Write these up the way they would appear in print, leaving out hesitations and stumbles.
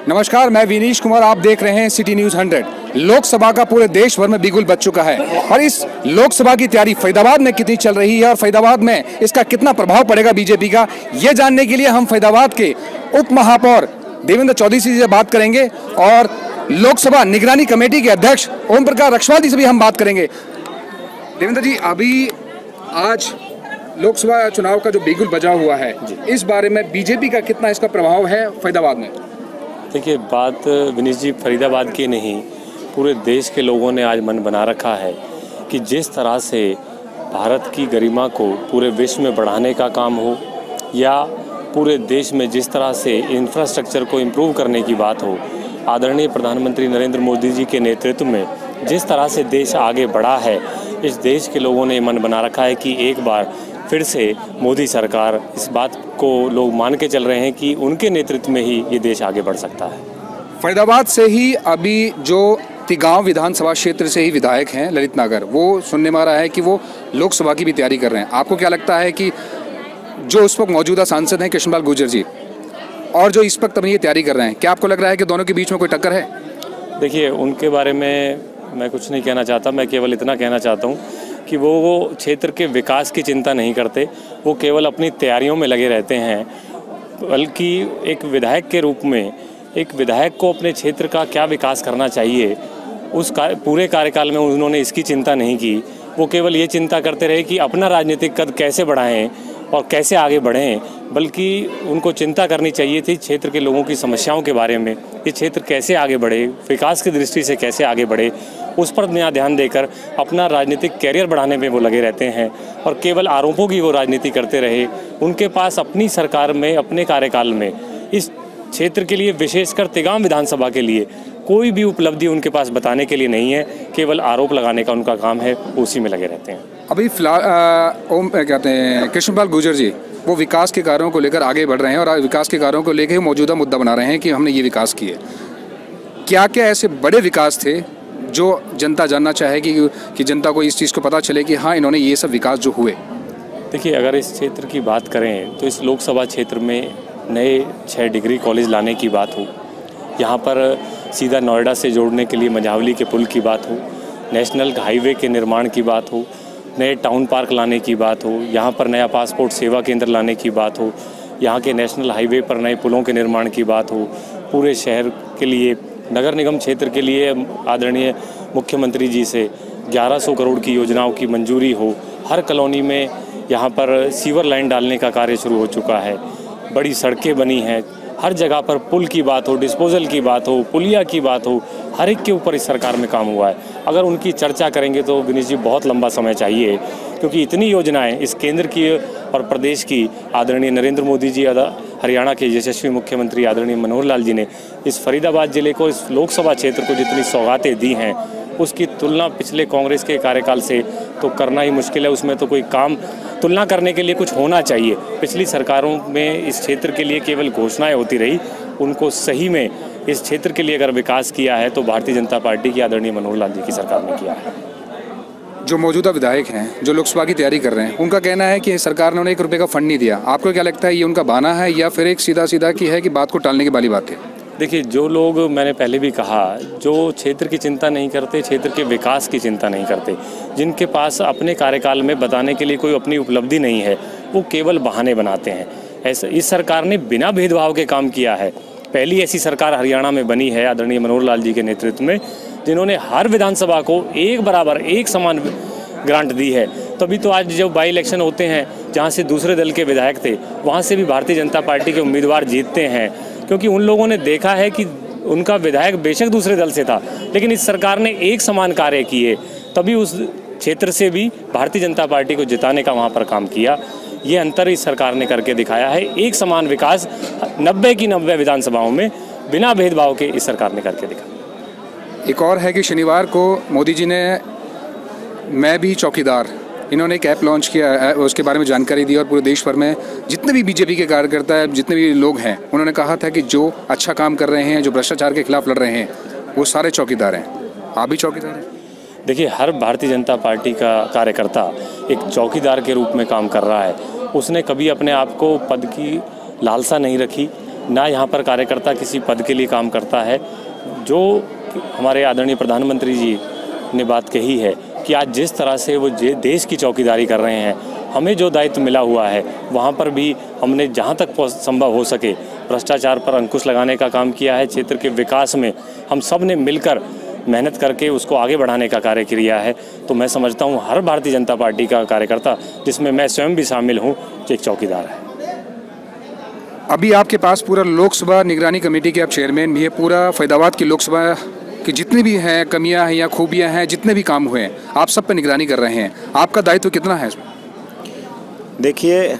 नमस्कार, मैं विनीश कुमार, आप देख रहे हैं सिटी न्यूज़ 100। लोकसभा का पूरे देश भर में बिगुल बज चुका है और इस लोकसभा की तैयारी फरीदाबाद में कितनी चल रही है और फरीदाबाद में इसका कितना प्रभाव पड़ेगा बीजेपी का, ये जानने के लिए हम फरीदाबाद के उप महापौर देवेंद्र चौधरी जी से बात करेंगे और लोकसभा निगरानी कमेटी के अध्यक्ष ओम प्रकाश रक्षवाल जी से भी हम बात करेंगे। देवेंद्र जी, अभी आज लोकसभा चुनाव का जो बिगुल बजा हुआ है, इस बारे में बीजेपी का कितना इसका प्रभाव है फरीदाबाद में? देखिए, बात विनीश जी फरीदाबाद की नहीं, पूरे देश के लोगों ने आज मन बना रखा है कि जिस तरह से भारत की गरिमा को पूरे विश्व में बढ़ाने का काम हो या पूरे देश में जिस तरह से इंफ्रास्ट्रक्चर को इम्प्रूव करने की बात हो, आदरणीय प्रधानमंत्री नरेंद्र मोदी जी के नेतृत्व में जिस तरह से देश आगे बढ़ा है, इस देश के लोगों ने मन बना रखा है कि एक बार फिर से मोदी सरकार, इस बात को लोग मान के चल रहे हैं कि उनके नेतृत्व में ही ये देश आगे बढ़ सकता है। फरीदाबाद से ही अभी जो तिगांव विधानसभा क्षेत्र से ही विधायक हैं ललित नागर, वो सुनने में आ रहा है कि वो लोकसभा की भी तैयारी कर रहे हैं। आपको क्या लगता है कि जो उस वक्त मौजूदा सांसद हैं कृष्णपाल गुर्जर जी और जो इस वक्त अपनी ये तैयारी कर रहे हैं, क्या आपको लग रहा है कि दोनों के बीच में कोई टक्कर है? देखिए, उनके बारे में मैं कुछ नहीं कहना चाहता। मैं केवल इतना कहना चाहता हूँ कि वो क्षेत्र के विकास की चिंता नहीं करते, वो केवल अपनी तैयारियों में लगे रहते हैं। बल्कि एक विधायक के रूप में एक विधायक को अपने क्षेत्र का क्या विकास करना चाहिए, पूरे कार्यकाल में उन्होंने इसकी चिंता नहीं की। वो केवल ये चिंता करते रहे कि अपना राजनीतिक कद कैसे बढ़ाएं और कैसे आगे बढ़ें, बल्कि उनको चिंता करनी चाहिए थी क्षेत्र के लोगों की समस्याओं के बारे में, ये क्षेत्र कैसे आगे बढ़े, विकास की दृष्टि से कैसे आगे बढ़े, उस पर नया ध्यान देकर अपना राजनीतिक कैरियर बढ़ाने में वो लगे रहते हैं और केवल आरोपों की वो राजनीति करते रहे। उनके पास अपनी सरकार में, अपने कार्यकाल में इस क्षेत्र के लिए, विशेषकर तिगांव विधानसभा के लिए कोई भी उपलब्धि उनके पास बताने के लिए नहीं है। केवल आरोप लगाने का उनका काम है, उसी में लगे रहते हैं। अभी फिलहाल ओम कहते हैं कृष्णपाल गुर्जर जी वो विकास के कार्यों को लेकर आगे बढ़ रहे हैं और विकास के कार्यों को लेकर मौजूदा मुद्दा बना रहे हैं कि हमने ये विकास किए। क्या क्या ऐसे बड़े विकास थे जो जनता जानना चाहेगी कि जनता को इस चीज़ को पता चले कि हाँ, इन्होंने ये सब विकास जो हुए? देखिए, अगर इस क्षेत्र की बात करें तो इस लोकसभा क्षेत्र में नए 6 डिग्री कॉलेज लाने की बात हो, यहाँ पर सीधा नोएडा से जोड़ने के लिए मझावली के पुल की बात हो, नेशनल हाईवे के निर्माण की बात हो, नए टाउन पार्क लाने की बात हो, यहाँ पर नया पासपोर्ट सेवा केंद्र लाने की बात हो, यहाँ के नेशनल हाईवे पर नए पुलों के निर्माण की बात हो, पूरे शहर के लिए, नगर निगम क्षेत्र के लिए आदरणीय मुख्यमंत्री जी से 1100 करोड़ की योजनाओं की मंजूरी हो, हर कॉलोनी में यहाँ पर सीवर लाइन डालने का कार्य शुरू हो चुका है, बड़ी सड़कें बनी हैं, हर जगह पर पुल की बात हो, डिस्पोजल की बात हो, पुलिया की बात हो, हर एक के ऊपर इस सरकार में काम हुआ है। अगर उनकी चर्चा करेंगे तो विनीश जी बहुत लंबा समय चाहिए, क्योंकि इतनी योजनाएं इस केंद्र की और प्रदेश की आदरणीय नरेंद्र मोदी जी, हरियाणा के यशस्वी मुख्यमंत्री आदरणीय मनोहर लाल जी ने इस फरीदाबाद जिले को, इस लोकसभा क्षेत्र को जितनी सौगातें दी हैं, उसकी तुलना पिछले कांग्रेस के कार्यकाल से तो करना ही मुश्किल है। उसमें तो कोई काम तुलना करने के लिए कुछ होना चाहिए। पिछली सरकारों में इस क्षेत्र के लिए केवल घोषणाएं होती रही, उनको सही में इस क्षेत्र के लिए अगर विकास किया है तो भारतीय जनता पार्टी की आदरणीय मनोहर लाल जी की सरकार ने किया है। जो मौजूदा विधायक हैं जो लोकसभा की तैयारी कर रहे हैं, उनका कहना है कि सरकार ने उन्हें 1 रुपये का फंड नहीं दिया। आपको क्या लगता है, ये उनका बहाना है या फिर एक सीधा की है कि बात को टालने की वाली बात है? देखिए, जो लोग, मैंने पहले भी कहा, जो क्षेत्र की चिंता नहीं करते, क्षेत्र के विकास की चिंता नहीं करते, जिनके पास अपने कार्यकाल में बताने के लिए कोई अपनी उपलब्धि नहीं है, वो केवल बहाने बनाते हैं। ऐसा इस सरकार ने बिना भेदभाव के काम किया है। पहली ऐसी सरकार हरियाणा में बनी है आदरणीय मनोहर लाल जी के नेतृत्व में, जिन्होंने हर विधानसभा को एक बराबर, एक समान ग्रांट दी है। तभी तो आज जब बाई इलेक्शन होते हैं, जहाँ से दूसरे दल के विधायक थे, वहाँ से भी भारतीय जनता पार्टी के उम्मीदवार जीतते हैं, क्योंकि उन लोगों ने देखा है कि उनका विधायक बेशक दूसरे दल से था, लेकिन इस सरकार ने एक समान कार्य किए, तभी उस क्षेत्र से भी भारतीय जनता पार्टी को जिताने का वहाँ पर काम किया। ये अंतर इस सरकार ने करके दिखाया है। एक समान विकास 90 की 90 विधानसभाओं में बिना भेदभाव के इस सरकार ने करके दिखाया। एक और है कि शनिवार को मोदी जी ने मैं भी चौकीदार, इन्होंने एक ऐप लॉन्च किया, उसके बारे में जानकारी दी और पूरे देश भर में जितने भी बीजेपी के कार्यकर्ता हैं, जितने भी लोग हैं, उन्होंने कहा था कि जो अच्छा काम कर रहे हैं, जो भ्रष्टाचार के खिलाफ लड़ रहे हैं, वो सारे चौकीदार हैं। आप भी चौकीदार हैं? देखिए, हर भारतीय जनता पार्टी का कार्यकर्ता एक चौकीदार के रूप में काम कर रहा है। उसने कभी अपने आप को पद की लालसा नहीं रखी, ना यहाँ पर कार्यकर्ता किसी पद के लिए काम करता है। जो हमारे आदरणीय प्रधानमंत्री जी ने बात कही है कि आज जिस तरह से वो देश की चौकीदारी कर रहे हैं, हमें जो दायित्व मिला हुआ है वहाँ पर भी हमने जहाँ तक संभव हो सके भ्रष्टाचार पर अंकुश लगाने का काम किया है। क्षेत्र के विकास में हम सब ने मिलकर मेहनत करके उसको आगे बढ़ाने का कार्य किया है। तो मैं समझता हूँ हर भारतीय जनता पार्टी का कार्यकर्ता, जिसमें मैं स्वयं भी शामिल हूँ, एक चौकीदार है। अभी आपके पास पूरा लोकसभा निगरानी कमेटी के आप चेयरमैन भी है। पूरा फैदाबाद की लोकसभा की जितनी भी हैं कमियां हैं या खूबियां हैं, जितने भी काम हुए हैं, आप सब पर निगरानी कर रहे हैं। आपका दायित्व कितना है इसमें? देखिए,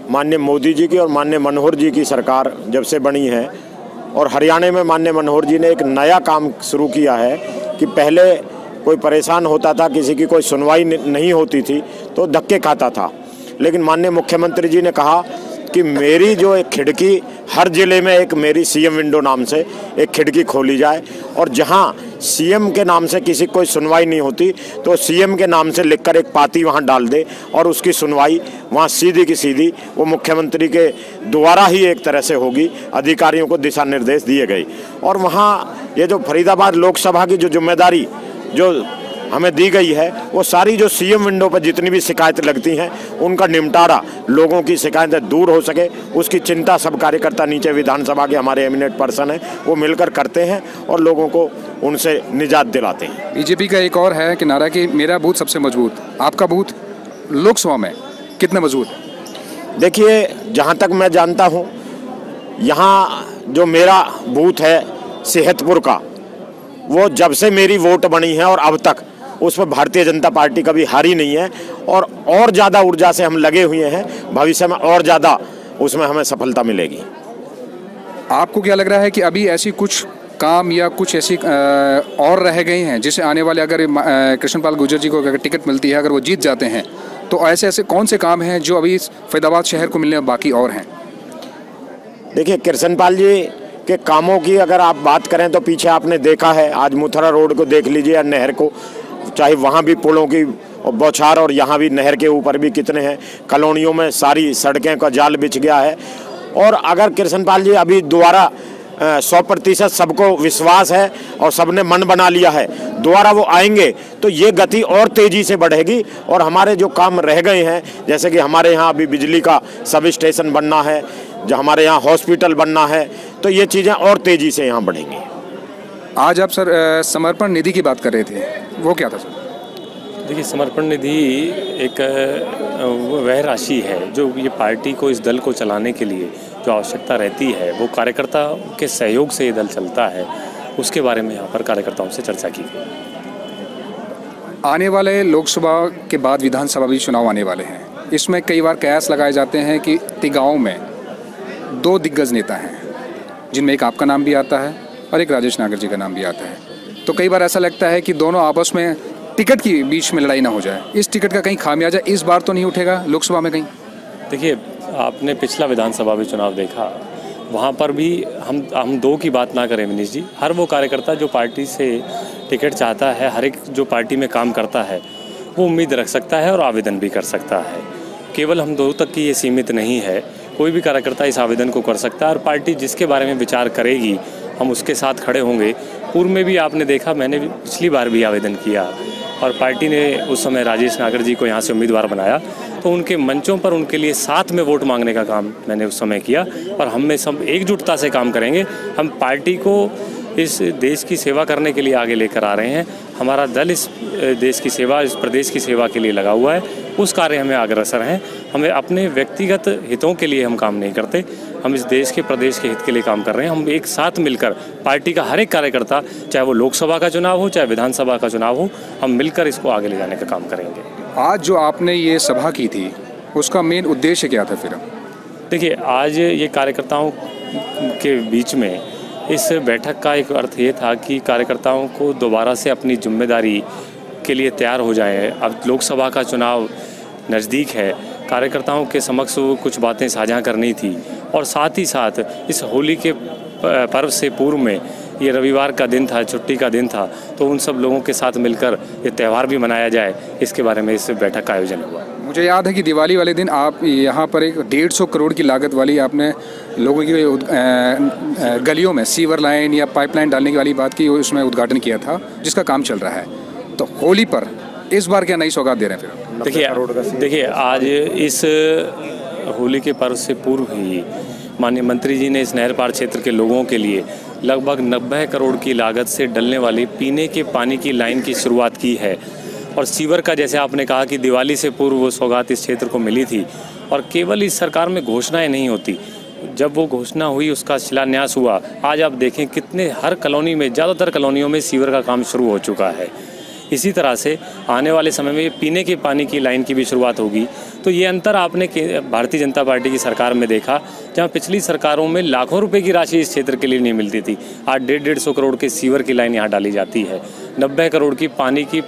माननीय मोदी जी की और माननीय मनोहर जी की सरकार जब से बनी है और हरियाणा में माननीय मनोहर जी ने एक नया काम शुरू किया है कि पहले कोई परेशान होता था, किसी की कोई सुनवाई नहीं होती थी तो धक्के खाता था, लेकिन माननीय मुख्यमंत्री जी ने कहा कि मेरी जो एक खिड़की हर ज़िले में एक मेरी सीएम विंडो नाम से एक खिड़की खोली जाए और जहां सीएम के नाम से किसी कोई सुनवाई नहीं होती तो सीएम के नाम से लिखकर एक पाती वहां डाल दे और उसकी सुनवाई वहां सीधी की सीधी वो मुख्यमंत्री के द्वारा ही एक तरह से होगी। अधिकारियों को दिशा निर्देश दिए गए और वहां ये जो फरीदाबाद लोकसभा की जो जिम्मेदारी जो हमें दी गई है, वो सारी जो सीएम विंडो पर जितनी भी शिकायतें लगती हैं उनका निपटारा, लोगों की शिकायतें दूर हो सके, उसकी चिंता सब कार्यकर्ता नीचे विधानसभा के हमारे एमिनेट पर्सन हैं वो मिलकर करते हैं और लोगों को उनसे निजात दिलाते हैं। बीजेपी का एक और है कि नारा कि मेरा बूथ सबसे मजबूत। आपका बूथ लोकसभा में कितना मजबूत है? देखिए, जहाँ तक मैं जानता हूँ यहाँ जो मेरा बूथ है सेहतपुर का, वो जब से मेरी वोट बनी है और अब तक उस पर भारतीय जनता पार्टी कभी हारी नहीं है और ज़्यादा ऊर्जा से हम लगे हुए हैं। भविष्य में और ज़्यादा उसमें हमें सफलता मिलेगी। आपको क्या लग रहा है कि अभी ऐसी कुछ काम या कुछ ऐसी और रह गए हैं जिसे आने वाले, अगर कृष्णपाल गुर्जर जी को अगर टिकट मिलती है, अगर वो जीत जाते हैं, तो ऐसे कौन से काम हैं जो अभी फैदाबाद शहर को मिलने बाकी और हैं? देखिए, कृष्णपाल जी के कामों की अगर आप बात करें तो पीछे आपने देखा है, आज मुथरा रोड को देख लीजिए या नहर को, चाहे वहाँ भी पुलों की बौछार और यहाँ भी नहर के ऊपर भी कितने हैं। कॉलोनियों में सारी सड़कें का जाल बिछ गया है और अगर कृष्णपाल जी अभी दोबारा 100% सबको विश्वास है और सबने मन बना लिया है, दोबारा वो आएंगे तो ये गति और तेज़ी से बढ़ेगी और हमारे जो काम रह गए हैं, जैसे कि हमारे यहाँ अभी बिजली का सब स्टेशन बनना है, जो हमारे यहाँ हॉस्पिटल बनना है, तो ये चीज़ें और तेज़ी से यहाँ बढ़ेंगी। आज आप सर समर्पण निधि की बात कर रहे थे, वो क्या था सर? देखिए, समर्पण निधि एक वह राशि है जो ये पार्टी को, इस दल को चलाने के लिए जो आवश्यकता रहती है, वो कार्यकर्ता के सहयोग से ये दल चलता है, उसके बारे में यहाँ पर कार्यकर्ताओं से चर्चा की गई। आने वाले लोकसभा के बाद विधानसभा भी चुनाव आने वाले हैं। इसमें कई बार कयास लगाए जाते हैं कि तिगांव में 2 दिग्गज नेता हैं, जिनमें एक आपका नाम भी आता है और एक राजेश नागर जी का नाम भी आता है। तो कई बार ऐसा लगता है कि दोनों आपस में टिकट की बीच में लड़ाई ना हो जाए। इस टिकट का कहीं खामियाजा इस बार तो नहीं उठेगा लोकसभा में कहीं? देखिए, आपने पिछला विधानसभा भी चुनाव देखा, वहाँ पर भी हम 2 की बात ना करें मनीष जी। हर वो कार्यकर्ता जो पार्टी से टिकट चाहता है, हर एक जो पार्टी में काम करता है, वो उम्मीद रख सकता है और आवेदन भी कर सकता है। केवल हम 2 तक की ये सीमित नहीं है, कोई भी कार्यकर्ता इस आवेदन को कर सकता है और पार्टी जिसके बारे में विचार करेगी हम उसके साथ खड़े होंगे। पूर्व में भी आपने देखा, मैंने भी पिछली बार भी आवेदन किया और पार्टी ने उस समय राजेश नागर जी को यहाँ से उम्मीदवार बनाया, तो उनके मंचों पर उनके लिए साथ में वोट मांगने का काम मैंने उस समय किया और हम में सब एकजुटता से काम करेंगे। हम पार्टी को इस देश की सेवा करने के लिए आगे लेकर आ रहे हैं। हमारा दल इस देश की सेवा, इस प्रदेश की सेवा के लिए लगा हुआ है, उस कार्य हमें अग्रसर हैं। हमें अपने व्यक्तिगत हितों के लिए हम काम नहीं करते, हम इस देश के, प्रदेश के हित के लिए काम कर रहे हैं। हम एक साथ मिलकर पार्टी का हर एक कार्यकर्ता, चाहे वो लोकसभा का चुनाव हो चाहे विधानसभा का चुनाव हो, हम मिलकर इसको आगे ले जाने का काम करेंगे। आज जो आपने ये सभा की थी, उसका मेन उद्देश्य क्या था फिर? देखिए, आज ये कार्यकर्ताओं के बीच में इस बैठक का एक अर्थ ये था कि कार्यकर्ताओं को दोबारा से अपनी जिम्मेदारी के लिए तैयार हो जाएं। अब लोकसभा का चुनाव नज़दीक है, कार्यकर्ताओं के समक्ष कुछ बातें साझा करनी थी और साथ ही साथ इस होली के पर्व से पूर्व में ये रविवार का दिन था, छुट्टी का दिन था, तो उन सब लोगों के साथ मिलकर ये त्यौहार भी मनाया जाए, इसके बारे में इस बैठक का आयोजन हुआ। मुझे याद है कि दिवाली वाले दिन आप यहाँ पर एक 150 करोड़ की लागत वाली आपने लोगों की गलियों में सीवर लाइन या पाइपलाइन डालने की वाली बात की, उसमें उद्घाटन किया था जिसका काम चल रहा है। तो होली पर इस बार क्या नई सौगात दे रहे हैं फिर? देखिए आज इस होली के पर्व से पूर्व ही माननीय मंत्री जी ने इस नहर पार क्षेत्र के लोगों के लिए लगभग 90 करोड़ की लागत से डलने वाली पीने के पानी की लाइन की शुरुआत की है। और सीवर का, जैसे आपने कहा कि दिवाली से पूर्व वो सौगात इस क्षेत्र को मिली थी, और केवल इस सरकार में घोषणाएं नहीं होती, जब वो घोषणा हुई उसका शिलान्यास हुआ। आज आप देखें कितने हर कॉलोनी में, ज़्यादातर कॉलोनियों में सीवर का काम शुरू हो चुका है। इसी तरह से आने वाले समय में पीने के पानी की लाइन की भी शुरुआत होगी। तो ये अंतर आपने भारतीय जनता पार्टी की सरकार में देखा, जहां पिछली सरकारों में लाखों रुपए की राशि इस क्षेत्र के लिए नहीं मिलती थी। आज 150 करोड़ के सीवर की लाइन यहाँ डाली जाती है, 90 करोड़ की पानी की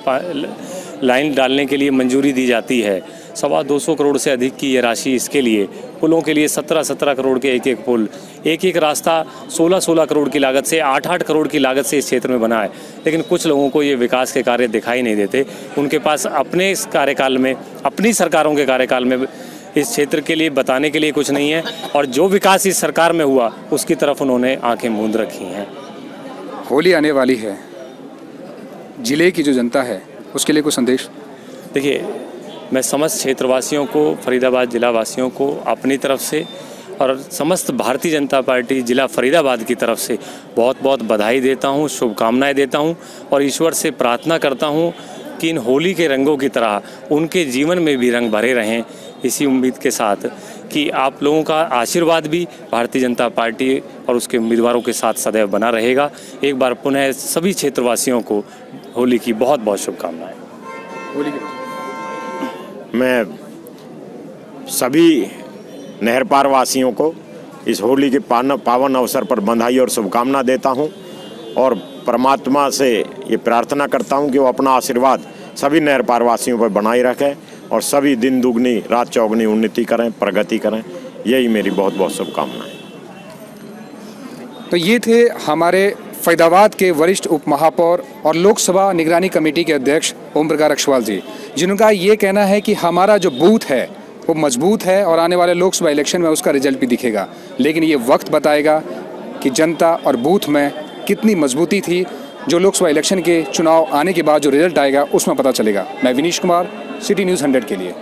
लाइन डालने के लिए मंजूरी दी जाती है। 225 करोड़ से अधिक की ये राशि इसके लिए, पुलों के लिए 17 करोड़ के एक पुल, एक रास्ता 16 करोड़ की लागत से, 8 करोड़ की लागत से इस क्षेत्र में बना है। लेकिन कुछ लोगों को ये विकास के कार्य दिखाई नहीं देते। उनके पास अपने इस कार्यकाल में, अपनी सरकारों के कार्यकाल में इस क्षेत्र के लिए बताने के लिए कुछ नहीं है, और जो विकास इस सरकार में हुआ उसकी तरफ उन्होंने आंखें मूंद रखी हैं। होली आने वाली है, जिले की जो जनता है उसके लिए कोई संदेश? देखिए, मैं समस्त क्षेत्रवासियों को, फरीदाबाद जिला वासियों को अपनी तरफ से और समस्त भारतीय जनता पार्टी जिला फरीदाबाद की तरफ से बहुत बहुत बधाई देता हूं, शुभकामनाएं देता हूं, और ईश्वर से प्रार्थना करता हूं कि इन होली के रंगों की तरह उनके जीवन में भी रंग भरे रहें। इसी उम्मीद के साथ कि आप लोगों का आशीर्वाद भी भारतीय जनता पार्टी और उसके उम्मीदवारों के साथ सदैव बना रहेगा। एक बार पुनः सभी क्षेत्रवासियों को होली की बहुत बहुत शुभकामनाएं। होली की मैं सभी नहर पार वासियों को इस होली के पावन अवसर पर बधाई और शुभकामना देता हूं, और परमात्मा से ये प्रार्थना करता हूं कि वो अपना आशीर्वाद सभी नहर पार वासियों पर बनाए रखें और सभी दिन दुगनी रात चौगनी उन्नति करें, प्रगति करें। यही मेरी बहुत बहुत शुभकामनाएं। तो ये थे हमारे फरीदाबाद के वरिष्ठ उप महापौर और लोकसभा निगरानी कमेटी के अध्यक्ष ओम प्रकाश रक्षवाल जी, जिनका ये कहना है कि हमारा जो बूथ है वो मजबूत है और आने वाले लोकसभा इलेक्शन में उसका रिजल्ट भी दिखेगा। लेकिन ये वक्त बताएगा कि जनता और बूथ में कितनी मजबूती थी। जो लोकसभा इलेक्शन के चुनाव आने के बाद जो रिजल्ट आएगा उसमें पता चलेगा। मैं विनीश कुमार, सिटी न्यूज़ 100 के लिए।